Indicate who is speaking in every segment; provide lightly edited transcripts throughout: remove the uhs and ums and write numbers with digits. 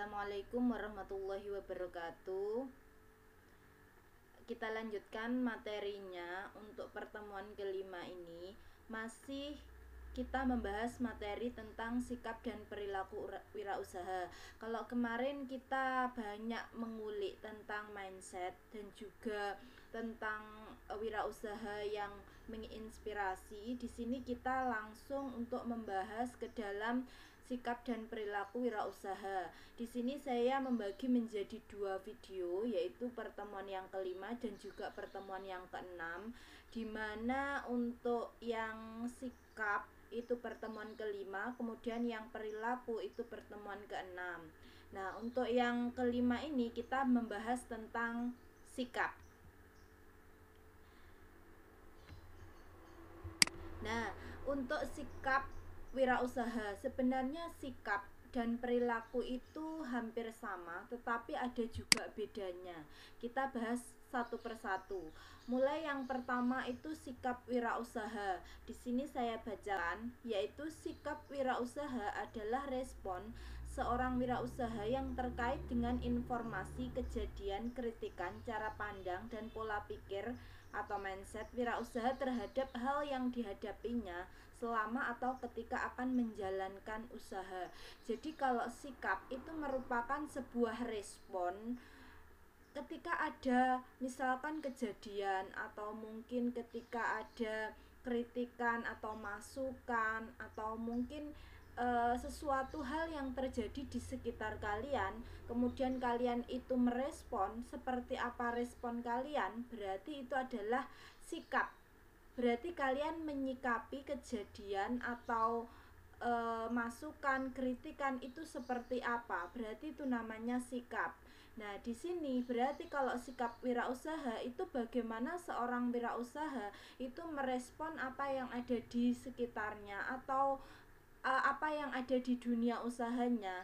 Speaker 1: Assalamualaikum warahmatullahi wabarakatuh. Kita lanjutkan materinya. Untuk pertemuan kelima ini masih kita membahas materi tentang sikap dan perilaku wirausaha. Kalau kemarin kita banyak mengulik tentang mindset dan juga tentang wirausaha yang menginspirasi, di sini kita langsung untuk membahas ke dalam sikap dan perilaku wirausaha. Di sini saya membagi menjadi dua video, yaitu pertemuan yang kelima dan juga pertemuan yang keenam, di mana untuk yang sikap itu pertemuan kelima, kemudian yang perilaku itu pertemuan keenam. Nah, untuk yang kelima ini kita membahas tentang sikap. Nah, untuk sikap wirausaha, sebenarnya sikap dan perilaku itu hampir sama, tetapi ada juga bedanya. Kita bahas satu persatu. Mulai yang pertama itu sikap wirausaha. Di sini saya bacakan, yaitu sikap wirausaha adalah respon seorang wirausaha yang terkait dengan informasi, kejadian, kritikan, cara pandang, dan pola pikir atau mindset wirausaha terhadap hal yang dihadapinya selama atau ketika akan menjalankan usaha. Jadi kalau sikap itu merupakan sebuah respon ketika ada misalkan kejadian atau mungkin ketika ada kritikan atau masukan atau mungkin sesuatu hal yang terjadi di sekitar kalian, kemudian kalian itu merespon seperti apa respon kalian, berarti itu adalah sikap. Berarti kalian menyikapi kejadian atau masukan, kritikan itu seperti apa, berarti itu namanya sikap. Nah, di sini berarti kalau sikap wirausaha itu bagaimana seorang wirausaha itu merespon apa yang ada di sekitarnya atau apa yang ada di dunia usahanya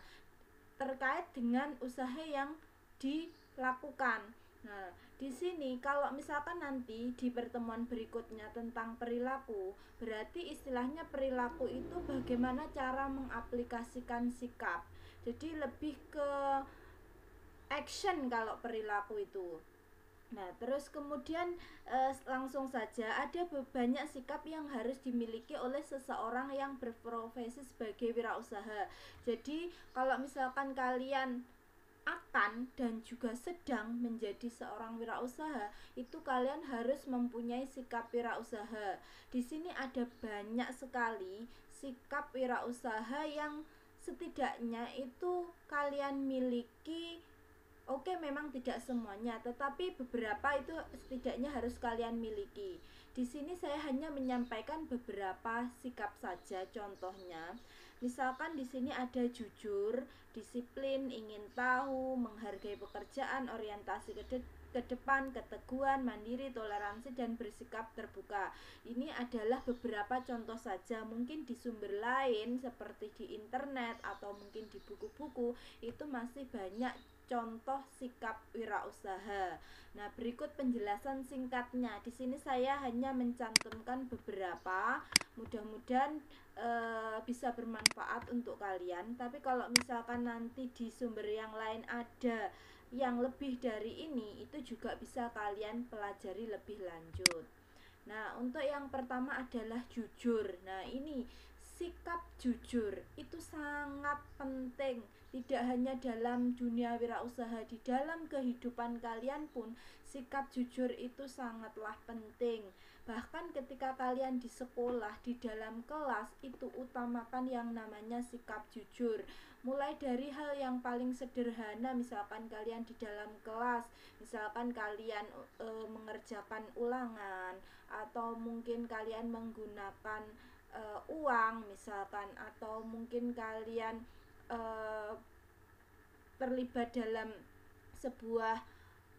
Speaker 1: terkait dengan usaha yang dilakukan. Nah, di sini kalau misalkan nanti di pertemuan berikutnya tentang perilaku, berarti istilahnya perilaku itu bagaimana cara mengaplikasikan sikap. Jadi lebih ke action kalau perilaku itu. Nah, terus kemudian langsung saja ada banyak sikap yang harus dimiliki oleh seseorang yang berprofesi sebagai wirausaha. Jadi, kalau misalkan kalian akan dan juga sedang menjadi seorang wirausaha, itu kalian harus mempunyai sikap wirausaha. Di sini ada banyak sekali sikap wirausaha yang setidaknya itu kalian miliki. Oke, memang tidak semuanya, tetapi beberapa itu setidaknya harus kalian miliki. Di sini saya hanya menyampaikan beberapa sikap saja contohnya. Misalkan di sini ada jujur, disiplin, ingin tahu, menghargai pekerjaan, orientasi ke depan, keteguhan, mandiri, toleransi, dan bersikap terbuka. Ini adalah beberapa contoh saja. Mungkin di sumber lain seperti di internet atau mungkin di buku-buku itu masih banyak contoh sikap wirausaha. Nah, berikut penjelasan singkatnya. Di sini saya hanya mencantumkan beberapa. Mudah-mudahan bisa bermanfaat untuk kalian. Tapi kalau misalkan nanti di sumber yang lain ada yang lebih dari ini, itu juga bisa kalian pelajari lebih lanjut. Nah, untuk yang pertama adalah jujur. Nah, ini sikap jujur itu sangat penting, tidak hanya dalam dunia wirausaha, di dalam kehidupan kalian pun sikap jujur itu sangatlah penting. Bahkan ketika kalian di sekolah, di dalam kelas, itu utamakan yang namanya sikap jujur. Mulai dari hal yang paling sederhana, misalkan kalian di dalam kelas, misalkan kalian mengerjakan ulangan atau mungkin kalian menggunakan uang misalkan, atau mungkin kalian terlibat dalam sebuah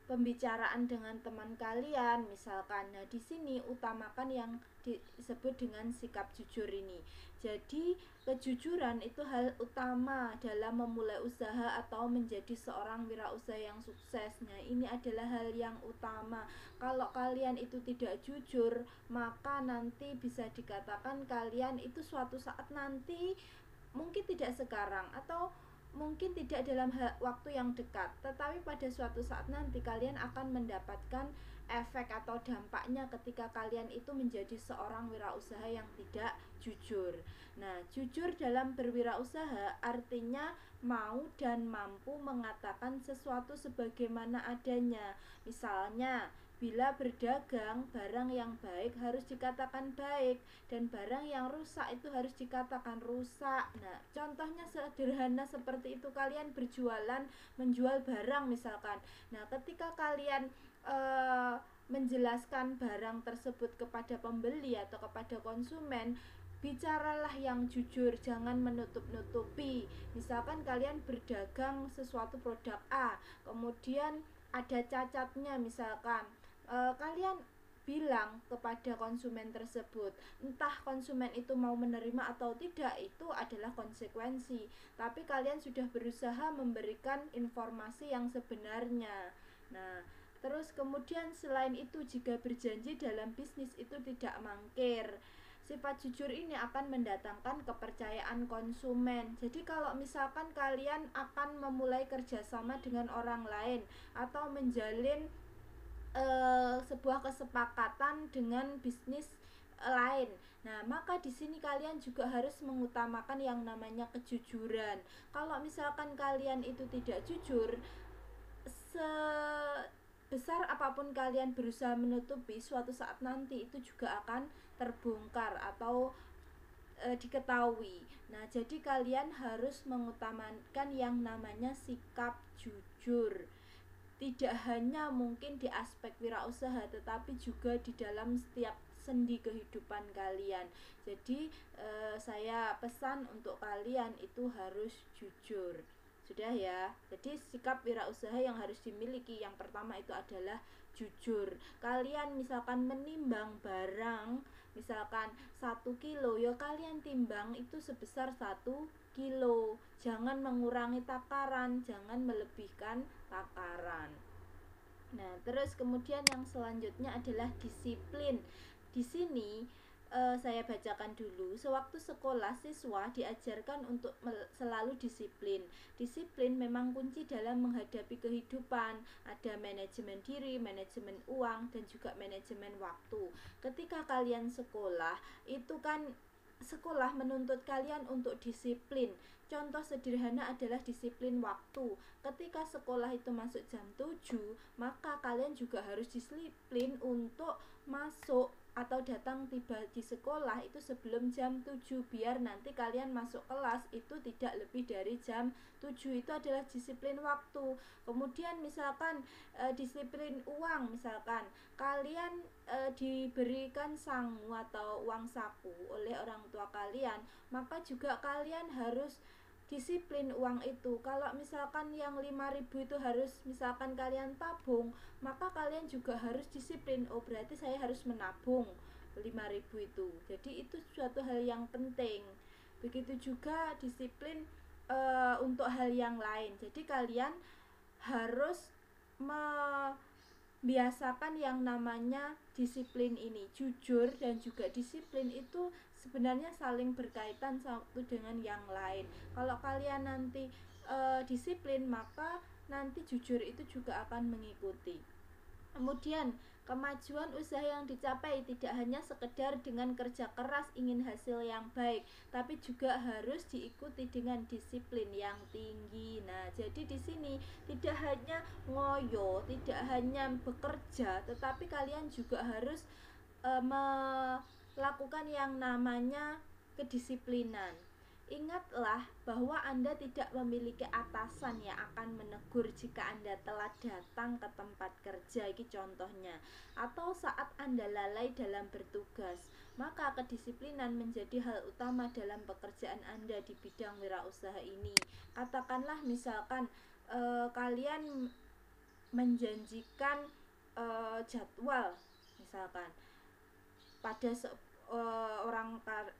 Speaker 1: pembicaraan dengan teman kalian misalkan. Nah, di sini utamakan yang disebut dengan sikap jujur ini. Jadi, kejujuran itu hal utama dalam memulai usaha atau menjadi seorang wirausaha yang sukses. Nah, ini adalah hal yang utama. Kalau kalian itu tidak jujur, maka nanti bisa dikatakan kalian itu suatu saat nanti, mungkin tidak sekarang atau mungkin tidak dalam waktu yang dekat, tetapi pada suatu saat nanti kalian akan mendapatkan efek atau dampaknya ketika kalian itu menjadi seorang wirausaha yang tidak jujur. Nah, jujur dalam berwirausaha artinya mau dan mampu mengatakan sesuatu sebagaimana adanya. Misalnya, bila berdagang, barang yang baik harus dikatakan baik, dan barang yang rusak itu harus dikatakan rusak. Nah, contohnya sederhana seperti itu, kalian berjualan, menjual barang misalkan. Nah, ketika kalian menjelaskan barang tersebut kepada pembeli atau kepada konsumen, bicaralah yang jujur, jangan menutup-nutupi. Misalkan kalian berdagang sesuatu produk A, kemudian ada cacatnya misalkan, kalian bilang kepada konsumen tersebut, entah konsumen itu mau menerima atau tidak, itu adalah konsekuensi, tapi kalian sudah berusaha memberikan informasi yang sebenarnya. Nah, terus kemudian selain itu, jika berjanji dalam bisnis itu tidak mangkir. Sifat jujur ini akan mendatangkan kepercayaan konsumen. Jadi kalau misalkan kalian akan memulai kerjasama dengan orang lain atau menjalin sebuah kesepakatan dengan bisnis lain, nah maka di sini kalian juga harus mengutamakan yang namanya kejujuran. Kalau misalkan kalian itu tidak jujur, sebesar apapun kalian berusaha menutupi, suatu saat nanti itu juga akan terbongkar atau diketahui. Nah, jadi kalian harus mengutamakan yang namanya sikap jujur. Tidak hanya mungkin di aspek wirausaha, tetapi juga di dalam setiap sendi kehidupan kalian. Jadi saya pesan untuk kalian itu harus jujur. Sudah ya. Jadi sikap wirausaha yang harus dimiliki yang pertama itu adalah jujur. Kalian misalkan menimbang barang, misalkan 1 kilo, ya kalian timbang itu sebesar 1 kilo. Jangan mengurangi takaran, jangan melebihkan takaran. Nah, terus kemudian yang selanjutnya adalah disiplin. Di sini saya bacakan dulu. Sewaktu sekolah, siswa diajarkan untuk selalu disiplin. Disiplin memang kunci dalam menghadapi kehidupan. Ada manajemen diri, manajemen uang, dan juga manajemen waktu. Ketika kalian sekolah, itu kan sekolah menuntut kalian untuk disiplin. Contoh sederhana adalah disiplin waktu. Ketika sekolah itu masuk jam 7, maka kalian juga harus disiplin untuk masuk atau datang tiba di sekolah itu sebelum jam 7, biar nanti kalian masuk kelas itu tidak lebih dari jam 7. Itu adalah disiplin waktu. Kemudian misalkan disiplin uang, misalkan kalian diberikan sangu atau uang saku oleh orang tua kalian, maka juga kalian harus disiplin uang itu. Kalau misalkan yang 5.000 itu harus misalkan kalian tabung, maka kalian juga harus disiplin. Oh, berarti saya harus menabung 5.000 itu. Jadi itu suatu hal yang penting. Begitu juga disiplin untuk hal yang lain. Jadi kalian harus biasakan yang namanya disiplin ini. Jujur dan juga disiplin itu sebenarnya saling berkaitan satu dengan yang lain. Kalau kalian nanti disiplin, maka nanti jujur itu juga akan mengikuti. Kemudian kemajuan usaha yang dicapai tidak hanya sekedar dengan kerja keras ingin hasil yang baik, tapi juga harus diikuti dengan disiplin yang tinggi. Nah, jadi di sini tidak hanya ngoyo, tidak hanya bekerja, tetapi kalian juga harus melakukan yang namanya kedisiplinan. Ingatlah bahwa Anda tidak memiliki atasan yang akan menegur jika Anda telah datang ke tempat kerja, ini contohnya, atau saat Anda lalai dalam bertugas. Maka kedisiplinan menjadi hal utama dalam pekerjaan Anda di bidang wirausaha ini. Katakanlah misalkan kalian menjanjikan jadwal misalkan pada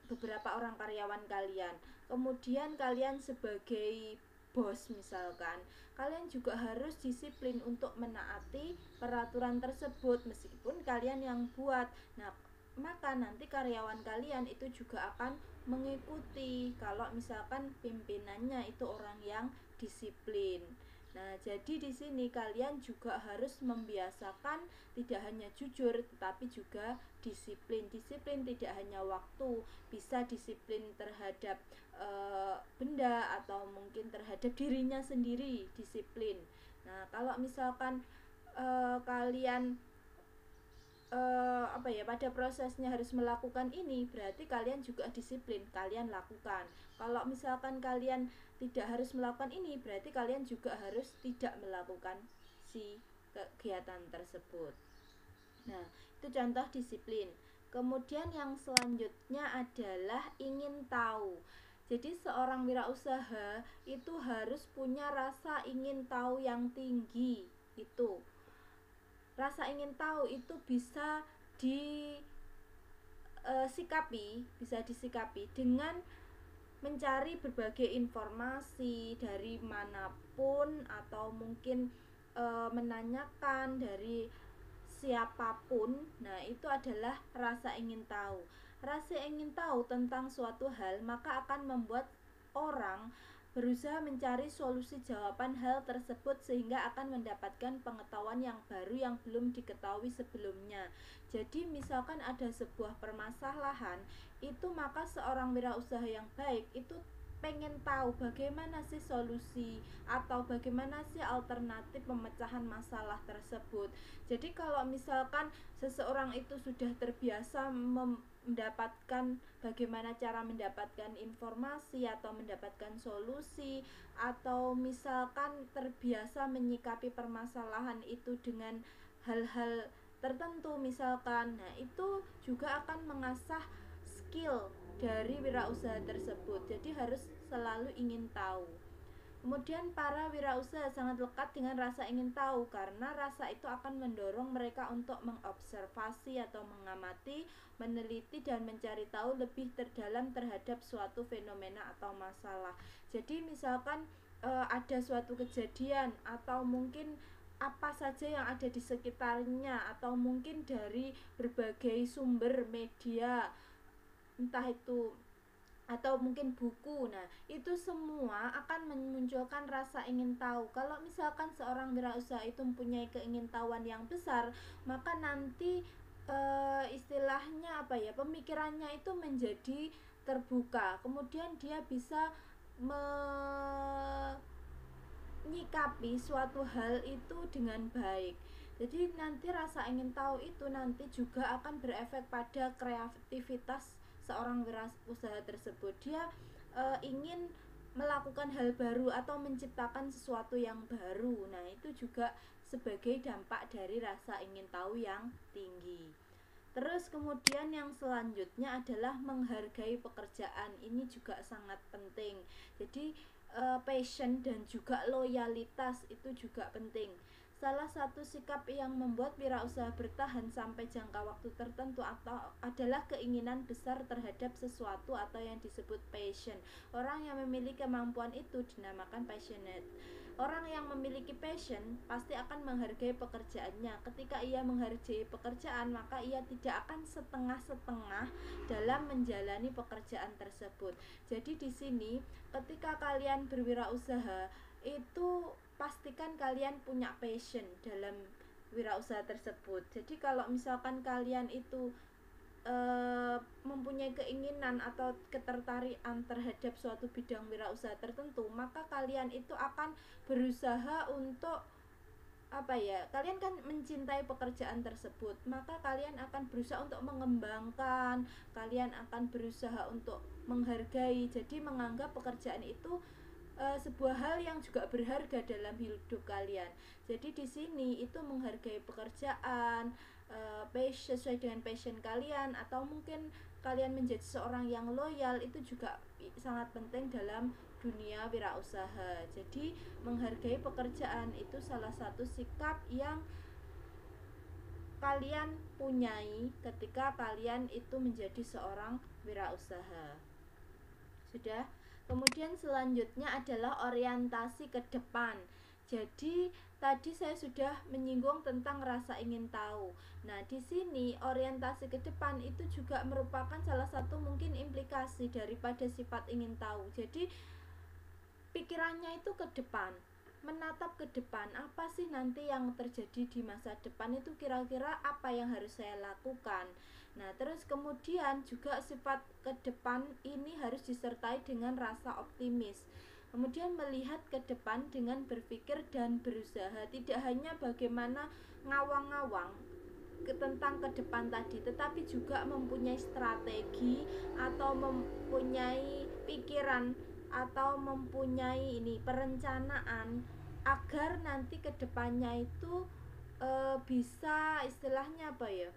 Speaker 1: beberapa orang karyawan kalian, kemudian kalian sebagai bos misalkan, kalian juga harus disiplin untuk menaati peraturan tersebut meskipun kalian yang buat. Nah, maka nanti karyawan kalian itu juga akan mengikuti kalau misalkan pimpinannya itu orang yang disiplin. Nah, jadi di sini kalian juga harus membiasakan tidak hanya jujur tetapi juga disiplin. Disiplin tidak hanya waktu, bisa disiplin terhadap benda atau mungkin terhadap dirinya sendiri, disiplin. Nah, kalau misalkan kalian pada prosesnya harus melakukan ini, berarti kalian juga disiplin, kalian lakukan. Kalau misalkan kalian tidak harus melakukan ini, berarti kalian juga harus tidak melakukan si kegiatan tersebut. Nah, itu contoh disiplin. Kemudian yang selanjutnya adalah ingin tahu. Jadi seorang wirausaha itu harus punya rasa ingin tahu yang tinggi. Itu rasa ingin tahu itu bisa disikapi dengan mencari berbagai informasi dari manapun atau mungkin menanyakan dari siapapun. Nah, itu adalah rasa ingin tahu. Rasa ingin tahu tentang suatu hal maka akan membuat orang berusaha mencari solusi jawaban hal tersebut sehingga akan mendapatkan pengetahuan yang baru yang belum diketahui sebelumnya. Jadi misalkan ada sebuah permasalahan, itu maka seorang wirausaha yang baik itu pengen tahu bagaimana sih solusi atau bagaimana sih alternatif pemecahan masalah tersebut. Jadi kalau misalkan seseorang itu sudah terbiasa mendapatkan bagaimana cara mendapatkan informasi atau mendapatkan solusi, atau misalkan terbiasa menyikapi permasalahan itu dengan hal-hal tertentu misalkan, nah itu juga akan mengasah skill dari wirausaha tersebut. Jadi harus selalu ingin tahu. Kemudian para wirausaha sangat lekat dengan rasa ingin tahu karena rasa itu akan mendorong mereka untuk mengobservasi atau mengamati, meneliti dan mencari tahu lebih terdalam terhadap suatu fenomena atau masalah. Jadi misalkan ada suatu kejadian atau mungkin apa saja yang ada di sekitarnya atau mungkin dari berbagai sumber media, entah itu atau mungkin buku. Nah, itu semua akan memunculkan rasa ingin tahu. Kalau misalkan seorang wirausaha itu mempunyai keingintahuan yang besar, maka nanti istilahnya pemikirannya itu menjadi terbuka. Kemudian dia bisa menyikapi suatu hal itu dengan baik. Jadi nanti rasa ingin tahu itu nanti juga akan berefek pada kreativitas seorang wirausaha tersebut. Dia ingin melakukan hal baru atau menciptakan sesuatu yang baru. Nah, itu juga sebagai dampak dari rasa ingin tahu yang tinggi. Terus kemudian yang selanjutnya adalah menghargai pekerjaan. Ini juga sangat penting. Jadi passion dan juga loyalitas itu juga penting. Salah satu sikap yang membuat wirausaha bertahan sampai jangka waktu tertentu adalah keinginan besar terhadap sesuatu atau yang disebut passion. Orang yang memiliki kemampuan itu dinamakan passionate. Orang yang memiliki passion pasti akan menghargai pekerjaannya. Ketika ia menghargai pekerjaan, maka ia tidak akan setengah-setengah dalam menjalani pekerjaan tersebut. Jadi di sini ketika kalian berwirausaha itu pastikan kalian punya passion dalam wirausaha tersebut. Jadi kalau misalkan kalian itu mempunyai keinginan atau ketertarikan terhadap suatu bidang wirausaha tertentu, maka kalian itu akan berusaha untuk kalian kan mencintai pekerjaan tersebut, maka kalian akan berusaha untuk mengembangkan, kalian akan berusaha untuk menghargai. Jadi menganggap pekerjaan itu sebuah hal yang juga berharga dalam hidup kalian. Jadi di sini itu menghargai pekerjaan, passion sesuai dengan passion kalian, atau mungkin kalian menjadi seorang yang loyal itu juga sangat penting dalam dunia wirausaha. Jadi menghargai pekerjaan itu salah satu sikap yang kalian punyai ketika kalian itu menjadi seorang wirausaha. Sudah. Kemudian selanjutnya adalah orientasi ke depan. Jadi tadi saya sudah menyinggung tentang rasa ingin tahu. Nah, di sini orientasi ke depan itu juga merupakan salah satu mungkin implikasi daripada sifat ingin tahu. Jadi pikirannya itu ke depan, menatap ke depan, apa sih nanti yang terjadi di masa depan, itu kira-kira apa yang harus saya lakukan. Nah, terus kemudian juga sifat ke depan ini harus disertai dengan rasa optimis. Kemudian melihat ke depan dengan berpikir dan berusaha, tidak hanya bagaimana ngawang-ngawang tentang ke depan tadi, tetapi juga mempunyai strategi atau mempunyai pikiran atau mempunyai ini perencanaan agar nanti ke depannya itu bisa istilahnya apa ya,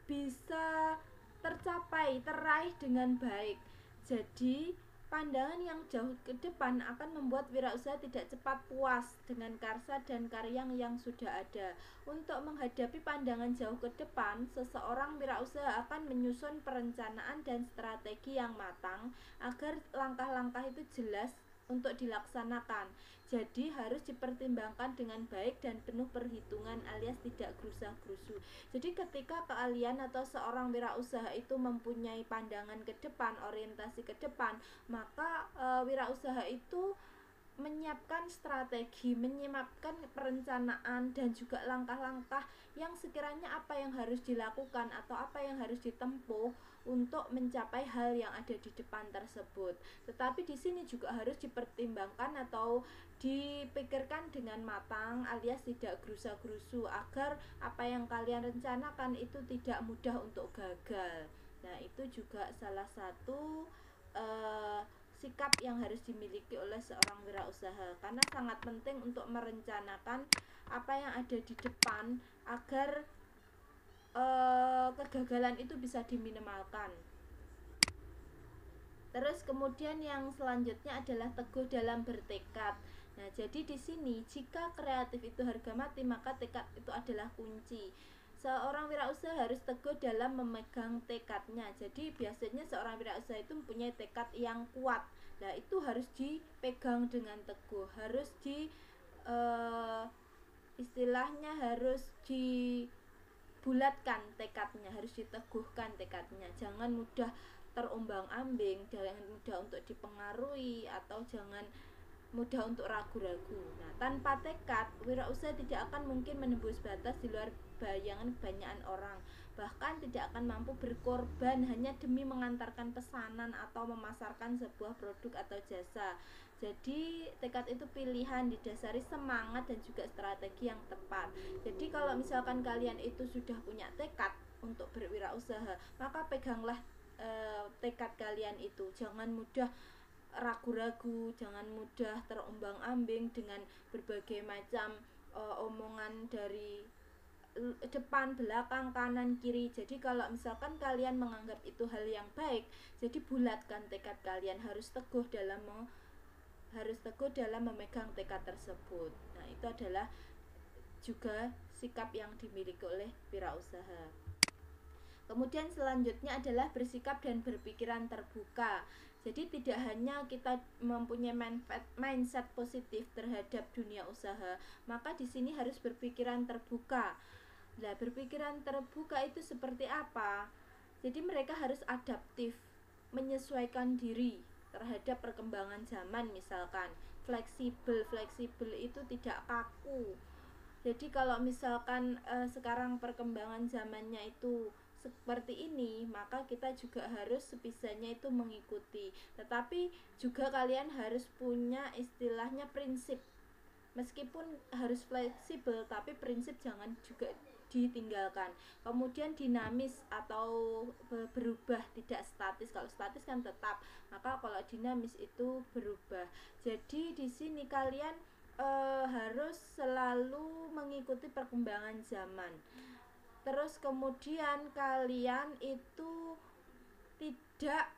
Speaker 1: bisa tercapai, teraih dengan baik. Jadi pandangan yang jauh ke depan akan membuat wirausaha tidak cepat puas dengan karsa dan karya yang sudah ada. Untuk menghadapi pandangan jauh ke depan, seseorang wirausaha akan menyusun perencanaan dan strategi yang matang agar langkah-langkah itu jelas untuk dilaksanakan. Jadi harus dipertimbangkan dengan baik dan penuh perhitungan alias tidak gerusa-gerusu. Jadi ketika kalian atau seorang wirausaha itu mempunyai pandangan ke depan, orientasi ke depan, maka wirausaha itu menyiapkan strategi, menyiapkan perencanaan dan juga langkah-langkah yang sekiranya apa yang harus dilakukan atau apa yang harus ditempuh untuk mencapai hal yang ada di depan tersebut. Tetapi di sini juga harus dipertimbangkan atau dipikirkan dengan matang alias tidak gerusa-gerusu agar apa yang kalian rencanakan itu tidak mudah untuk gagal. Nah, itu juga salah satu sikap yang harus dimiliki oleh seorang wirausaha, karena sangat penting untuk merencanakan apa yang ada di depan agar kegagalan itu bisa diminimalkan. Terus kemudian yang selanjutnya adalah teguh dalam bertekad. Nah, jadi di sini jika kreatif itu harga mati, maka tekad itu adalah kunci. Seorang wirausaha harus teguh dalam memegang tekadnya. Jadi biasanya seorang wirausaha itu mempunyai tekad yang kuat. Nah, itu harus dipegang dengan teguh, harus istilahnya harus dibulatkan tekadnya, harus diteguhkan tekadnya. Jangan mudah terombang-ambing, jangan mudah untuk dipengaruhi atau jangan mudah untuk ragu-ragu. Nah, tanpa tekad, wirausaha tidak akan mungkin menembus batas di luar bayangan kebanyakan orang. Bahkan tidak akan mampu berkorban hanya demi mengantarkan pesanan atau memasarkan sebuah produk atau jasa. Jadi tekad itu pilihan didasari semangat dan juga strategi yang tepat. Jadi kalau misalkan kalian itu sudah punya tekad untuk berwirausaha, maka peganglah tekad kalian itu. Jangan mudah ragu-ragu, jangan mudah terombang-ambing dengan berbagai macam omongan dari depan, belakang, kanan, kiri. Jadi kalau misalkan kalian menganggap itu hal yang baik, jadi bulatkan tekad kalian, harus teguh dalam memegang tekad tersebut. Nah, itu adalah juga sikap yang dimiliki oleh wirausaha. Kemudian selanjutnya adalah bersikap dan berpikiran terbuka. Jadi tidak hanya kita mempunyai mindset positif terhadap dunia usaha, maka di sini harus berpikiran terbuka. Nah, berpikiran terbuka itu seperti apa? Jadi mereka harus adaptif, menyesuaikan diri terhadap perkembangan zaman, misalkan fleksibel itu tidak kaku. Jadi kalau misalkan sekarang perkembangan zamannya itu seperti ini, maka kita juga harus sebisanya itu mengikuti. Tetapi juga kalian harus punya istilahnya prinsip. Meskipun harus fleksibel, tapi prinsip jangan juga ditinggalkan. Kemudian dinamis atau berubah, tidak statis. Kalau statis kan tetap, maka kalau dinamis itu berubah. Jadi di sini kalian harus selalu mengikuti perkembangan zaman. Terus kemudian kalian itu tidak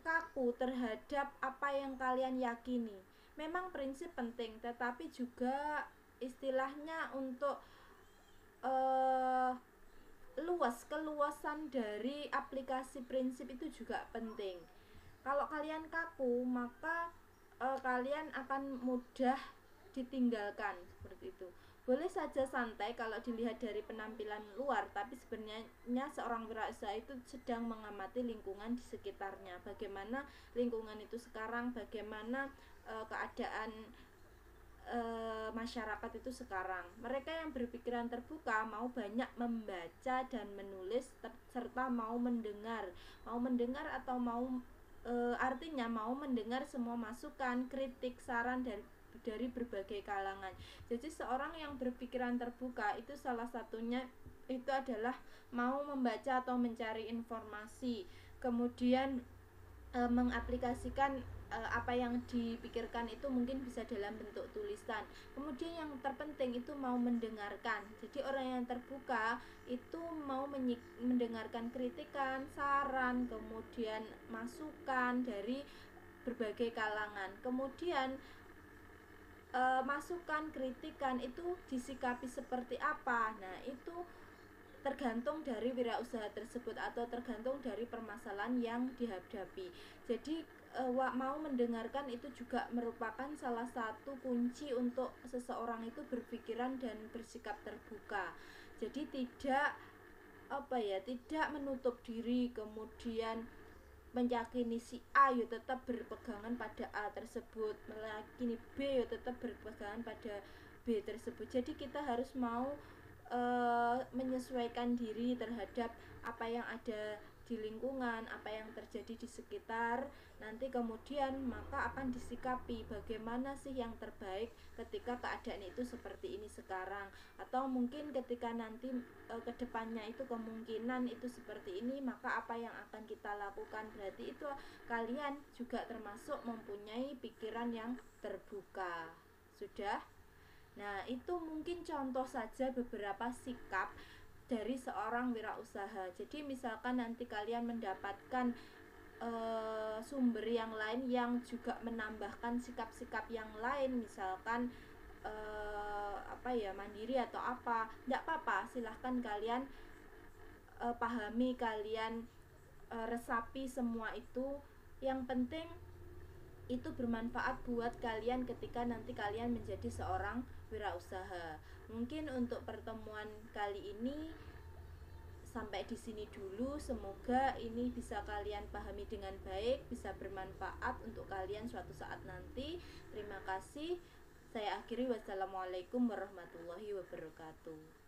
Speaker 1: kaku terhadap apa yang kalian yakini. Memang prinsip penting, tetapi juga istilahnya untuk keluasan dari aplikasi prinsip itu juga penting. Kalau kalian kaku, maka kalian akan mudah ditinggalkan seperti itu. Boleh saja santai kalau dilihat dari penampilan luar, tapi sebenarnya seorang wirausaha itu sedang mengamati lingkungan di sekitarnya. Bagaimana lingkungan itu sekarang, bagaimana keadaan masyarakat itu sekarang. Mereka yang berpikiran terbuka mau banyak membaca dan menulis serta mau mendengar atau mau artinya mau mendengar semua masukan, kritik, saran dari berbagai kalangan. Jadi seorang yang berpikiran terbuka itu salah satunya itu adalah mau membaca atau mencari informasi, kemudian mengaplikasikan apa yang dipikirkan itu mungkin bisa dalam bentuk tulisan. Kemudian yang terpenting itu mau mendengarkan. Jadi orang yang terbuka itu mau mendengarkan kritikan, saran, kemudian masukan dari berbagai kalangan. Kemudian masukan, kritikan itu disikapi seperti apa. Nah, itu tergantung dari wirausaha tersebut atau tergantung dari permasalahan yang dihadapi. Jadi mau mendengarkan itu juga merupakan salah satu kunci untuk seseorang itu berpikiran dan bersikap terbuka. Jadi tidak tidak menutup diri, kemudian meyakini si A ya tetap berpegangan pada A tersebut, meyakini B ya tetap berpegangan pada B tersebut. Jadi kita harus mau menyesuaikan diri terhadap apa yang ada di lingkungan, apa yang terjadi di sekitar. Nanti kemudian maka akan disikapi bagaimana sih yang terbaik ketika keadaan itu seperti ini sekarang, atau mungkin ketika nanti kedepannya itu kemungkinan itu seperti ini, maka apa yang akan kita lakukan. Berarti itu kalian juga termasuk mempunyai pikiran yang terbuka. Sudah? Nah, itu mungkin contoh saja beberapa sikap dari seorang wirausaha. Jadi misalkan nanti kalian mendapatkan sumber yang lain yang juga menambahkan sikap-sikap yang lain, misalkan mandiri atau apa, tidak apa-apa, silahkan kalian pahami, kalian resapi semua itu. Yang penting itu bermanfaat buat kalian ketika nanti kalian menjadi seorang wirausaha. Mungkin untuk pertemuan kali ini sampai di sini dulu. Semoga ini bisa kalian pahami dengan baik, bisa bermanfaat untuk kalian suatu saat nanti. Terima kasih. Saya akhiri. Wassalamualaikum warahmatullahi wabarakatuh.